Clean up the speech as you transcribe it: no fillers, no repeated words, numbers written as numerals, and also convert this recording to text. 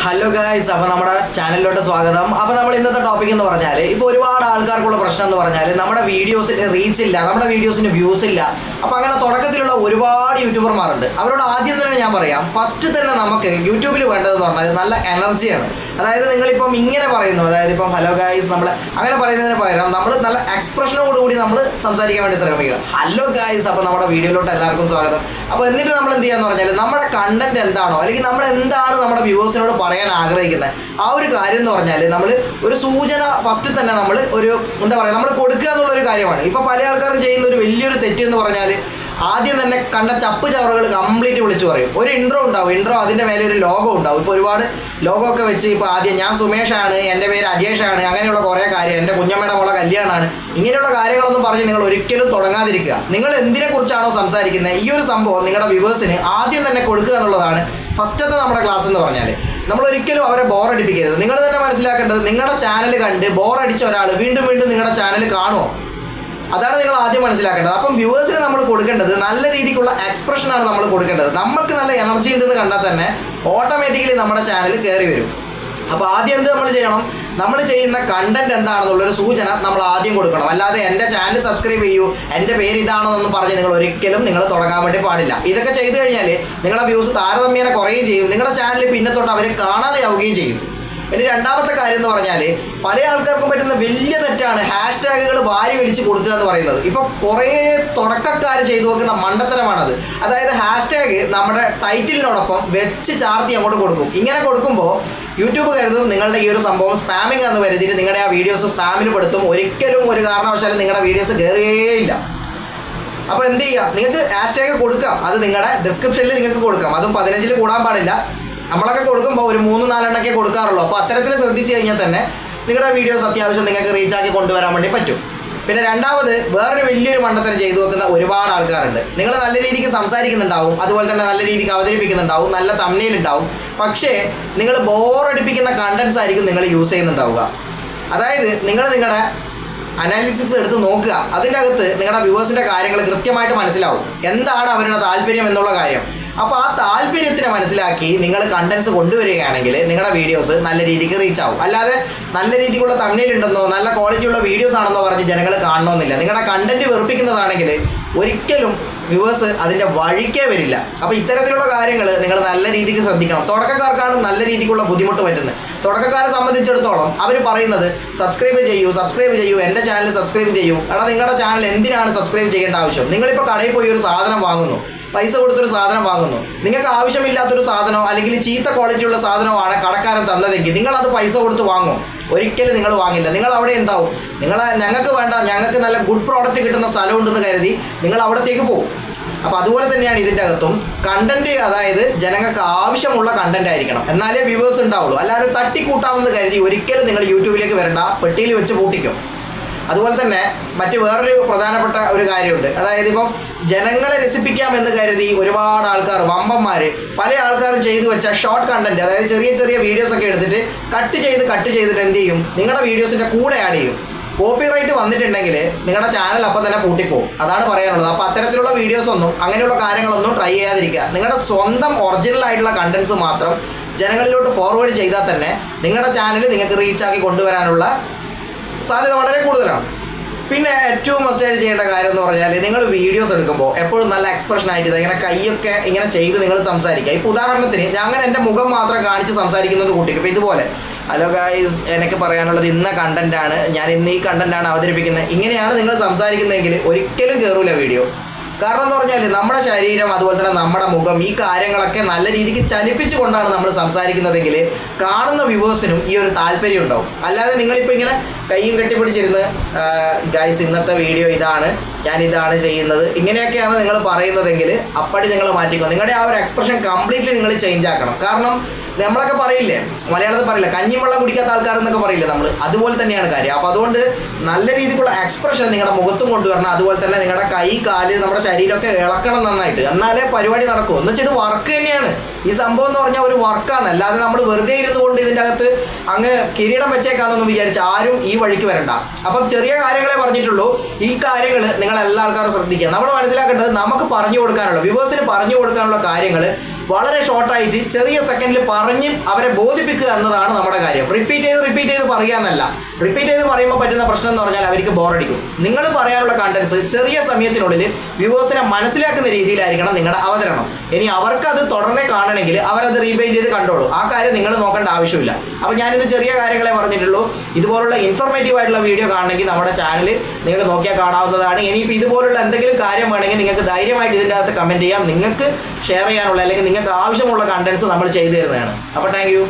Hello guys, അപ്പോൾ നമ്മുടെ ചാനലിലോട്ട് സ്വാഗതം. അപ്പോൾ നമ്മൾ ഇന്നത്തെ ടോപ്പിക് എന്ന് പറഞ്ഞാൽ, ഇപ്പോൾ ഒരുപാട് ആൾക്കാർക്കുള്ള പ്രശ്നം എന്ന് പറഞ്ഞാൽ നമ്മുടെ വീഡിയോസിന് റീച്ച് ഇല്ല, നമ്മുടെ വീഡിയോസിന് വ്യൂസ് ഇല്ല. അപ്പോൾ അങ്ങനെ തുടക്കത്തിലുള്ള ഒരുപാട് യൂട്യൂബർമാരുണ്ട്. അവരോട് ആദ്യം തന്നെ ഞാൻ പറയാം, ഫസ്റ്റ് തന്നെ നമുക്ക് യൂട്യൂബിൽ വേണ്ടതെന്ന് പറഞ്ഞാൽ നല്ല എനർജിയാണ്. അതായത് നിങ്ങളിപ്പം ഇങ്ങനെ പറയുന്നു, അതായത് ഇപ്പം ഹലോ ഗായ്സ് നമ്മൾ അങ്ങനെ പറയുന്നതിന് പകരം നമ്മൾ നല്ല എക്സ്പ്രഷനോടുകൂടി നമ്മൾ സംസാരിക്കാൻ വേണ്ടി ശ്രമിക്കുക. ഹലോ ഗായ്സ്, അപ്പോൾ നമ്മുടെ വീഡിയോയിലോട്ട് എല്ലാവർക്കും സ്വാഗതം. അപ്പോൾ എന്നിട്ട് നമ്മൾ എന്ത് ചെയ്യാന്ന് പറഞ്ഞാൽ, നമ്മുടെ കണ്ടന്റ് എന്താണോ അല്ലെങ്കിൽ നമ്മൾ എന്താണ് നമ്മുടെ വ്യൂവേഴ്സിനോട് പറയാൻ ആഗ്രഹിക്കുന്നത് ആ ഒരു കാര്യം എന്ന് പറഞ്ഞാൽ നമ്മൾ ഒരു സൂചന ഫസ്റ്റ് തന്നെ നമ്മൾ ഒരു എന്താ പറയുക നമ്മൾ കൊടുക്കുക എന്നുള്ളൊരു കാര്യമാണ്. ഇപ്പോൾ പല ആൾക്കാരും ചെയ്യുന്ന ഒരു വലിയൊരു തെറ്റ് എന്ന് പറഞ്ഞാൽ, ആദ്യം തന്നെ കണ്ട ചപ്പ് ചവറുകൾ കംപ്ലീറ്റ് വിളിച്ചു പറയും. ഒരു ഇൻട്രോ ഉണ്ടാവും, ഇൻട്രോ അതിൻ്റെ മേലെ ഒരു ലോഗോ ഉണ്ടാവും. ഇപ്പോൾ ഒരുപാട് ലോഗോ ഒക്കെ വെച്ച് ഇപ്പോൾ ആദ്യം ഞാൻ സുമേഷാണ്, എൻ്റെ പേര് അജേഷാണ്, അങ്ങനെയുള്ള കുറേ കാര്യം, എൻ്റെ കുഞ്ഞമ്മയുടെ മോളെ കല്യാണമാണ്, ഇങ്ങനെയുള്ള കാര്യങ്ങളൊന്നും പറഞ്ഞ് നിങ്ങൾ ഒരിക്കലും തുടങ്ങാതിരിക്കുക. നിങ്ങൾ എന്തിനെക്കുറിച്ചാണോ സംസാരിക്കുന്നത് ഈ ഒരു സംഭവം നിങ്ങളുടെ വ്യൂവേഴ്സിന് ആദ്യം തന്നെ കൊടുക്കുക എന്നുള്ളതാണ് ഫസ്റ്റത്തെ നമ്മുടെ ക്ലാസ് എന്ന് പറഞ്ഞാൽ. നമ്മൾ ഒരിക്കലും അവരെ ബോറടിപ്പിക്കരുത്. നിങ്ങൾ തന്നെ മനസ്സിലാക്കേണ്ടത്, നിങ്ങളുടെ ചാനൽ കണ്ട് ബോറടിച്ച ഒരാൾ വീണ്ടും വീണ്ടും നിങ്ങളുടെ ചാനൽ കാണുമോ? അതാണ് നിങ്ങൾ ആദ്യം മനസ്സിലാക്കേണ്ടത്. അപ്പം വ്യൂവേഴ്സിന് നമ്മൾ കൊടുക്കേണ്ടത് നല്ല രീതിക്കുള്ള എക്സ്പ്രഷനാണ് നമ്മൾ കൊടുക്കേണ്ടത്. നമ്മൾക്ക് നല്ല എനർജി ഉണ്ടെന്ന് കണ്ടാൽ തന്നെ ഓട്ടോമാറ്റിക്കലി നമ്മുടെ ചാനൽ കയറി വരും. അപ്പോൾ ആദ്യം എന്ത് നമ്മൾ ചെയ്യണം, നമ്മൾ ചെയ്യുന്ന കണ്ടന്റ് എന്താണെന്നുള്ളൊരു സൂചന നമ്മൾ ആദ്യം കൊടുക്കണം. അല്ലാതെ എൻ്റെ ചാനൽ സബ്സ്ക്രൈബ് ചെയ്യൂ, എൻ്റെ പേര് ഇതാണെന്നൊന്നും പറഞ്ഞ് നിങ്ങൾ ഒരിക്കലും നിങ്ങൾ തുടങ്ങാൻ വേണ്ടി പാടില്ല. ഇതൊക്കെ ചെയ്തു കഴിഞ്ഞാൽ നിങ്ങളുടെ വ്യൂസ് താരതമ്യേന കുറയുകയും ചെയ്യും, നിങ്ങളുടെ ചാനൽ പിന്നെ തൊട്ട് അവർ കാണാതെയാവുകയും ചെയ്യും. ഇനി രണ്ടാമത്തെ കാര്യം എന്ന് പറഞ്ഞാൽ, പല ആൾക്കാർക്കും പറ്റുന്ന വലിയ തെറ്റാണ് ഹാഷ്ടാഗുകൾ വാരി വലിച്ച് കൊടുക്കുക എന്ന് പറയുന്നത്. ഇപ്പോൾ കുറേ തുടക്കക്കാർ ചെയ്തു വെക്കുന്ന മണ്ടത്തരമാണത്. അതായത് ഹാഷ്ടാഗ് നമ്മുടെ ടൈറ്റിലിനോടൊപ്പം വെച്ച് ചാർത്തി അങ്ങോട്ട് കൊടുക്കും. ഇങ്ങനെ കൊടുക്കുമ്പോൾ യൂട്യൂബ് കരുതും നിങ്ങളുടെ ഈ ഒരു സംഭവം സ്പാമിംഗ് എന്ന് കരുതിയിട്ട് നിങ്ങളുടെ ആ വീഡിയോസ് സ്പാമിൽ പെടുത്തും. ഒരിക്കലും ഒരു കാരണവശാലും നിങ്ങളുടെ വീഡിയോസ് കയറുകയില്ല. അപ്പോൾ എന്ത് ചെയ്യുക, നിങ്ങൾക്ക് ഹാഷ്ടാഗ് കൊടുക്കാം, അത് നിങ്ങളുടെ ഡിസ്ക്രിപ്ഷനിൽ നിങ്ങൾക്ക് കൊടുക്കാം. അതും 15 കൂടാൻ പാടില്ല. നമ്മളൊക്കെ കൊടുക്കുമ്പോൾ ഒരു 3-4 എണ്ണൊക്കെ കൊടുക്കാറുള്ളൂ. അപ്പോൾ അത്തരത്തിൽ ശ്രദ്ധിച്ച് കഴിഞ്ഞാൽ തന്നെ നിങ്ങളുടെ വീഡിയോസ് അത്യാവശ്യം നിങ്ങൾക്ക് റീച്ചാക്കി കൊണ്ടുവരാൻ വേണ്ടി പറ്റും. പിന്നെ രണ്ടാമത് വേറൊരു വലിയൊരു മണ്ടത്തരം ചെയ്തു വെക്കുന്ന ഒരുപാട് ആൾക്കാരുണ്ട്. നിങ്ങൾ നല്ല രീതിക്ക് സംസാരിക്കുന്നുണ്ടാവും, അതുപോലെ തന്നെ നല്ല രീതിക്ക് അവതരിപ്പിക്കുന്നുണ്ടാവും, നല്ല തംബ്നെയിൽ ഉണ്ടാവും, പക്ഷേ നിങ്ങൾ ബോറടിപ്പിക്കുന്ന കണ്ടൻസ് ആയിരിക്കും നിങ്ങൾ യൂസ് ചെയ്യുന്നുണ്ടാവുക. അതായത് നിങ്ങളുടെ അനാലിസിസ് എടുത്ത് നോക്കുക, അതിൻ്റെ അകത്ത് നിങ്ങളുടെ വ്യൂവേഴ്സിൻ്റെ കാര്യങ്ങൾ കൃത്യമായിട്ട് മനസ്സിലാവും, എന്താണ് അവരുടെ താല്പര്യം എന്നുള്ള കാര്യം. അപ്പോൾ ആ താല്പര്യത്തിനെ മനസ്സിലാക്കി നിങ്ങൾ കണ്ടൻസ് കൊണ്ടുവരികയാണെങ്കിൽ നിങ്ങളുടെ വീഡിയോസ് നല്ല രീതിക്ക് റീച്ച് ആവും. അല്ലാതെ നല്ല രീതിക്കുള്ള തംബ്നെയിൽ ഉണ്ടെന്നോ നല്ല ക്വാളിറ്റിയുള്ള വീഡിയോസ് ആണെന്നോ പറഞ്ഞ് ജനങ്ങൾ കാണണമെന്നില്ല. നിങ്ങളുടെ കണ്ടന്റ് വെറുപ്പിക്കുന്നതാണെങ്കിൽ ഒരിക്കലും വ്യൂവേഴ്സ് അതിൻ്റെ വഴിക്കേ വരില്ല. അപ്പോൾ ഇത്തരത്തിലുള്ള കാര്യങ്ങൾ നിങ്ങൾ നല്ല രീതിക്ക് ശ്രദ്ധിക്കണം. തുടക്കക്കാർക്കാണ് നല്ല രീതിക്കുള്ള ബുദ്ധിമുട്ട് പറ്റുന്നത്. തുടക്കക്കാരെ സംബന്ധിച്ചിടത്തോളം അവർ പറയുന്നത് സബ്സ്ക്രൈബ് ചെയ്യൂ, എൻ്റെ ചാനൽ സബ്സ്ക്രൈബ് ചെയ്യൂ. എടാ, നിങ്ങളുടെ ചാനൽ എന്തിനാണ് സബ്സ്ക്രൈബ് ചെയ്യേണ്ട ആവശ്യം? നിങ്ങളിപ്പോൾ കടയിൽ പോയി ഒരു സാധനം വാങ്ങുന്നു, പൈസ കൊടുത്തൊരു സാധനം വാങ്ങുന്നു, നിങ്ങൾക്ക് ആവശ്യമില്ലാത്തൊരു സാധനമോ അല്ലെങ്കിൽ ചീത്ത ക്വാളിറ്റിയുള്ള സാധനമാണ് കടക്കാരൻ തന്നതെങ്കിൽ നിങ്ങളത് പൈസ കൊടുത്ത് വാങ്ങും? ഒരിക്കലും നിങ്ങൾ വാങ്ങില്ല. നിങ്ങൾ അവിടെ എന്താവും, ഞങ്ങൾക്ക് വേണ്ട, ഞങ്ങൾക്ക് നല്ല ഗുഡ് പ്രോഡക്റ്റ് കിട്ടുന്ന സ്ഥലമുണ്ടെന്ന് കരുതി നിങ്ങൾ അവിടത്തേക്ക് പോകും. അപ്പോൾ അതുപോലെ തന്നെയാണ് ഇതിൻ്റെ അകത്തും കണ്ടന്റ്. അതായത് ജനങ്ങൾക്ക് ആവശ്യമുള്ള കണ്ടന്റ് ആയിരിക്കണം, എന്നാലേ വ്യൂവേഴ്സ് ഉണ്ടാവുള്ളൂ. അല്ലാതെ തട്ടിക്കൂട്ടാമെന്ന് കരുതി ഒരിക്കലും നിങ്ങൾ യൂട്യൂബിലേക്ക് വരണ്ട, പെട്ടിയിൽ വെച്ച് പൂട്ടിക്കും. അതുപോലെ തന്നെ മറ്റ് വേറൊരു പ്രധാനപ്പെട്ട ഒരു കാര്യമുണ്ട്. അതായത് ഇപ്പം ജനങ്ങളെ രസിപ്പിക്കാമെന്ന് കരുതി ഒരുപാട് ആൾക്കാർ, വമ്പന്മാർ, പല ആൾക്കാരും ചെയ്തു വെച്ച ഷോർട്ട് കണ്ടന്റ്, അതായത് ചെറിയ ചെറിയ വീഡിയോസൊക്കെ എടുത്തിട്ട് കട്ട് ചെയ്തിട്ട് എന്ത് ചെയ്യും, നിങ്ങളുടെ വീഡിയോസിൻ്റെ കൂടെ ആഡ് ചെയ്യും. കോപ്പിറൈറ്റ് വന്നിട്ടുണ്ടെങ്കിൽ നിങ്ങളുടെ ചാനൽ അപ്പം തന്നെ പൂട്ടിപ്പോകും. അതാണ് പറയാനുള്ളത്. അപ്പോൾ അത്തരത്തിലുള്ള വീഡിയോസൊന്നും അങ്ങനെയുള്ള കാര്യങ്ങളൊന്നും ട്രൈ ചെയ്യാതിരിക്കുക. നിങ്ങളുടെ സ്വന്തം ഒറിജിനൽ ആയിട്ടുള്ള കണ്ടൻസ് മാത്രം ജനങ്ങളിലോട്ട് ഫോർവേഡ് ചെയ്താൽ തന്നെ നിങ്ങളുടെ ചാനൽ നിങ്ങൾക്ക് റീച്ചാക്കി കൊണ്ടുവരാനുള്ള സാധ്യത വളരെ കൂടുതലാണ്. പിന്നെ ഏറ്റവും മസ്റ്റായിട്ട് ചെയ്യേണ്ട കാര്യം എന്ന് പറഞ്ഞാൽ, നിങ്ങൾ വീഡിയോസ് എടുക്കുമ്പോൾ എപ്പോഴും നല്ല എക്സ്പ്രഷൻ ആയിട്ട് ഇങ്ങനെ കൈയൊക്കെ ഇങ്ങനെ ചെയ്ത് നിങ്ങൾ സംസാരിക്കുക. ഇപ്പോൾ ഉദാഹരണത്തിന് ഞാൻ എൻ്റെ മുഖം മാത്രം കാണിച്ച് സംസാരിക്കുന്നത് കൂട്ടിക്കും. ഇപ്പോൾ ഇതുപോലെ ഹലോ ഗായ്സ്, എനിക്ക് പറയാനുള്ളത് ഇന്ന കണ്ടൻറ്റാണ്, ഞാൻ ഇന്ന് ഈ കണ്ടൻറ്റാണ് അവതരിപ്പിക്കുന്നത്, ഇങ്ങനെയാണ് നിങ്ങൾ സംസാരിക്കുന്നതെങ്കിൽ ഒരിക്കലും കയറൂല വീഡിയോ. കാരണം എന്ന് പറഞ്ഞാൽ നമ്മുടെ ശരീരം, അതുപോലെ തന്നെ നമ്മുടെ മുഖം, ഈ കാര്യങ്ങളൊക്കെ നല്ല രീതിക്ക് ചലിപ്പിച്ചു കൊണ്ടാണ് നമ്മൾ സംസാരിക്കുന്നതെങ്കിൽ കാണുന്ന വ്യൂവേഴ്സിനും ഈ ഒരു താല്പര്യം ഉണ്ടാവും. അല്ലാതെ നിങ്ങളിപ്പോൾ ഇങ്ങനെ കൈയും കെട്ടിപ്പിടിച്ചിരുന്ന് ഗൈസ് ഇന്നത്തെ വീഡിയോ ഇതാണ്, ഞാൻ ഇതാണ് ചെയ്യുന്നത്, ഇങ്ങനെയൊക്കെയാണ് നിങ്ങൾ പറയുന്നതെങ്കിൽ അപ്പടി നിങ്ങൾ മാറ്റിക്കോ. നിങ്ങളുടെ ആ ഒരു എക്സ്പ്രഷൻ കംപ്ലീറ്റ്ലി നിങ്ങൾ ചേഞ്ച് ആക്കണം. കാരണം നമ്മളൊക്കെ പറയില്ലേ, മലയാളത്തിൽ പറയില്ല, കഞ്ഞിയും വെള്ളം കുടിക്കാത്ത ആൾക്കാരെന്നൊക്കെ പറയില്ലേ നമ്മൾ, അതുപോലെ തന്നെയാണ് കാര്യം. അപ്പോൾ അതുകൊണ്ട് നല്ല രീതിക്കുള്ള എക്സ്പ്രഷൻ നിങ്ങളുടെ മുഖത്തും കൊണ്ടുവരണം. അതുപോലെ തന്നെ നിങ്ങളുടെ കൈ, കാല്, നമ്മുടെ ശരീരമൊക്കെ ഇളക്കണം നന്നായിട്ട്, എന്നാലേ പരിപാടി നടക്കും. എന്ന് വെച്ചാൽ ഇത് വർക്ക് തന്നെയാണ്. ഈ സംഭവം എന്ന് പറഞ്ഞാൽ ഒരു വർക്കാണ്. അല്ലാതെ നമ്മൾ വെറുതെ ഇരുന്നു കൊണ്ട് ഇതിൻ്റെ അകത്ത് അങ്ങ് കിരീടം വെച്ചേക്കാന്നൊന്നും വിചാരിച്ച് ആരും ഈ വഴിക്ക് വരണ്ട. അപ്പം ചെറിയ കാര്യങ്ങളെ പറഞ്ഞിട്ടുള്ളൂ. ഈ കാര്യങ്ങൾ നിങ്ങൾ എല്ലാ ആൾക്കാരും ശ്രദ്ധിക്കുക. നമ്മൾ മനസ്സിലാക്കേണ്ടത് നമുക്ക് പറഞ്ഞു കൊടുക്കാനുള്ള, വ്യൂവേഴ്സിന് പറഞ്ഞു കൊടുക്കാനുള്ള കാര്യങ്ങൾ വളരെ ഷോർട്ടായിട്ട് ചെറിയ സെക്കൻഡിൽ പറഞ്ഞും അവരെ ബോധിപ്പിക്കുക എന്നതാണ് നമ്മുടെ കാര്യം. റിപ്പീറ്റ് ചെയ്ത് പറയുക എന്നല്ല. റിപ്പീറ്റ് ചെയ്ത് പറയുമ്പോൾ പറ്റുന്ന പ്രശ്നം എന്ന് പറഞ്ഞാൽ അവർക്ക് ബോറടിക്കും. നിങ്ങൾ പറയാനുള്ള കണ്ടൻസ് ചെറിയ സമയത്തിനുള്ളിൽ വ്യൂവേഴ്സിനെ മനസ്സിലാക്കുന്ന രീതിയിലായിരിക്കണം നിങ്ങളുടെ അവതരണം. ഇനി അവർക്ക് അത് തുടർന്ന് കാണണമെങ്കിൽ അവരത് റീപെയിൻറ്റ് ചെയ്ത് കണ്ടോളൂ. ആ കാര്യം നിങ്ങൾ നോക്കേണ്ട ആവശ്യമില്ല. അപ്പോൾ ഞാനിത് ചെറിയ കാര്യങ്ങളെ പറഞ്ഞിട്ടുള്ളൂ. ഇതുപോലുള്ള ഇൻഫോർമേറ്റീവ് ആയിട്ടുള്ള വീഡിയോ കാണണമെങ്കിൽ നമ്മുടെ ചാനൽ നിങ്ങൾക്ക് നോക്കിയാൽ കാണാവുന്നതാണ്. ഇനിയിപ്പോൾ ഇതുപോലുള്ള എന്തെങ്കിലും കാര്യം വേണമെങ്കിൽ നിങ്ങൾക്ക് ധൈര്യമായിട്ട് ഇതിൻ്റെ അകത്ത് കമൻറ്റ് ചെയ്യാം. നിങ്ങൾക്ക് ഷെയർ ചെയ്യാനുള്ള അല്ലെങ്കിൽ നിങ്ങൾക്ക് ആവശ്യമുള്ള കണ്ടൻസ് നമ്മൾ ചെയ്തു തരുന്നതാണ്. അപ്പോൾ താങ്ക് യു.